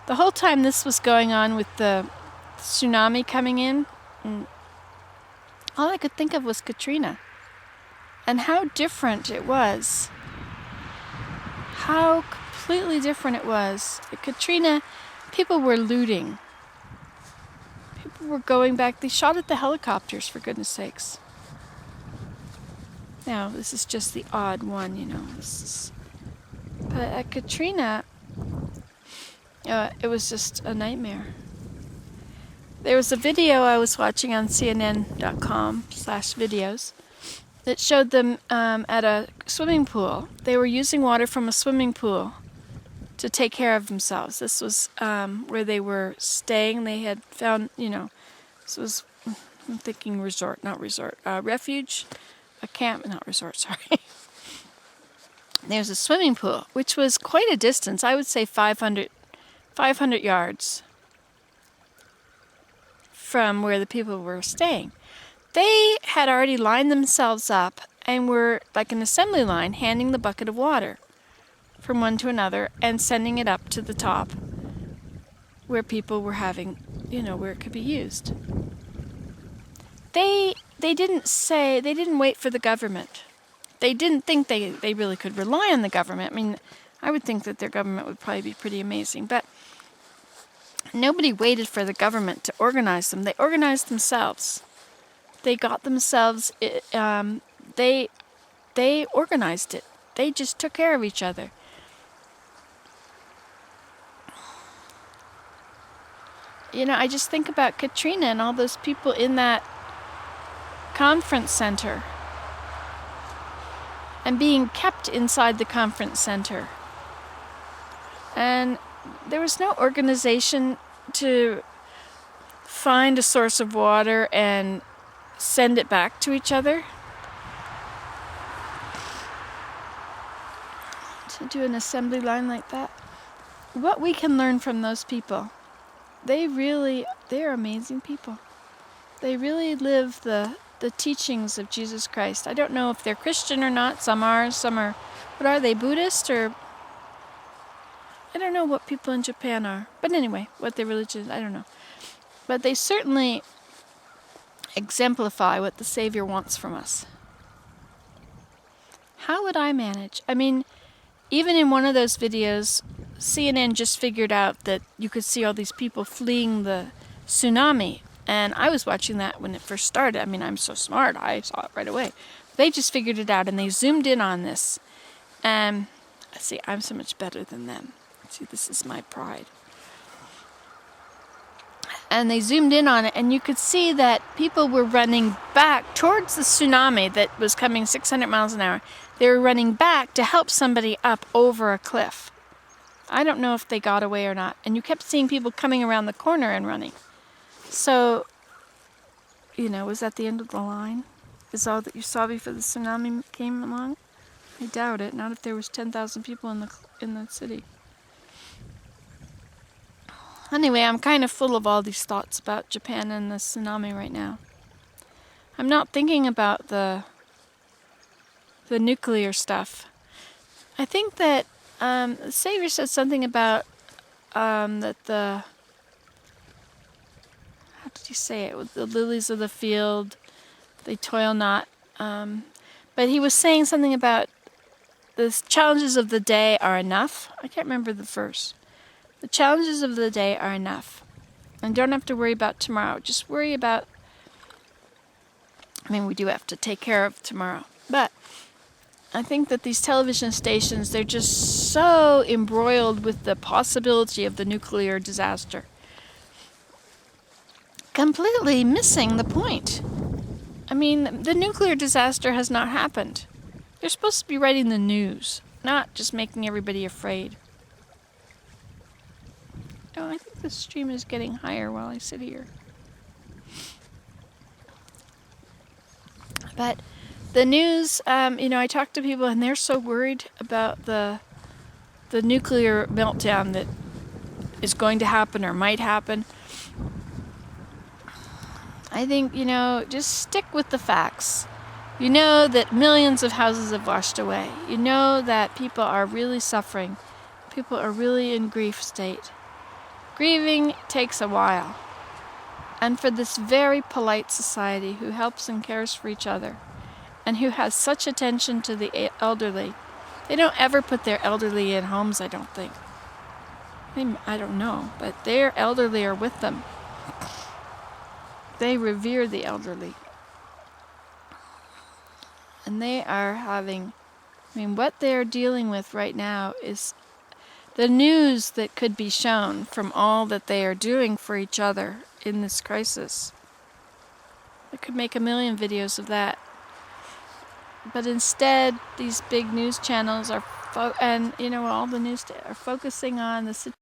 the whole time this was going on with the tsunami coming in, all I could think of was Katrina. And how different it was. How completely different it was. At Katrina, people were looting. People were going back. They shot at the helicopters, for goodness sakes. Now, this is just the odd one, But at Katrina, it was just a nightmare. There was a video I was watching on CNN.com/videos that showed them at a swimming pool. They were using water from a swimming pool to take care of themselves. This was where they were staying. They had found, this was, I'm thinking resort, not resort, refuge, a camp, not resort, sorry. There's a swimming pool, which was quite a distance. I would say 500 yards from where the people were staying. They had already lined themselves up and were, like an assembly line, handing the bucket of water from one to another and sending it up to the top where people were having, where it could be used. They didn't wait for the government. They didn't think they really could rely on the government. I mean, I would think that their government would probably be pretty amazing, but nobody waited for the government to organize them. They organized themselves. They got themselves, they organized it. They just took care of each other. I just think about Katrina and all those people in that conference center and being kept inside the conference center. And there was no organization to find a source of water and send it back to each other. To do an assembly line like that. What we can learn from those people. They're amazing people. They really live the teachings of Jesus Christ. I don't know if they're Christian or not. Some are. What are they, Buddhist or... I don't know what people in Japan are. But anyway, what their religion is, I don't know. But they certainly exemplify what the Savior wants from us. How would I manage? I mean, even in one of those videos, CNN just figured out that you could see all these people fleeing the tsunami. And I was watching that when it first started. I mean, I'm so smart. I saw it right away. They just figured it out and they zoomed in on this. And see, I'm so much better than them. See, this is my pride. And they zoomed in on it, and you could see that people were running back towards the tsunami that was coming 600 miles an hour. They were running back to help somebody up over a cliff. I don't know if they got away or not. And you kept seeing people coming around the corner and running. So, was that the end of the line? Is all that you saw before the tsunami came along? I doubt it. Not if there was 10,000 people in the city. Anyway, I'm kind of full of all these thoughts about Japan and the tsunami right now. I'm not thinking about the nuclear stuff. I think that the Savior said something about that how did he say it? With the lilies of the field, they toil not. But he was saying something about the challenges of the day are enough. I can't remember the verse. The challenges of the day are enough. And don't have to worry about tomorrow. Just worry about... we do have to take care of tomorrow. But I think that these television stations, they're just so embroiled with the possibility of the nuclear disaster. Completely missing the point. The nuclear disaster has not happened. They're supposed to be writing the news, not just making everybody afraid. Oh, I think the stream is getting higher while I sit here. But the news, I talk to people and they're so worried about the nuclear meltdown that is going to happen or might happen. I think, just stick with the facts. You know that millions of houses have washed away. You know that people are really suffering. People are really in grief state. Grieving takes a while. And for this very polite society who helps and cares for each other, and who has such attention to the elderly, they don't ever put their elderly in homes, I don't think. I don't know, but their elderly are with them. They revere the elderly. And they are having, what they're dealing with right now is the news that could be shown from all that they are doing for each other in this crisis. I could make a million videos of that. But instead, these big news channels are, all the news are focusing on the situation.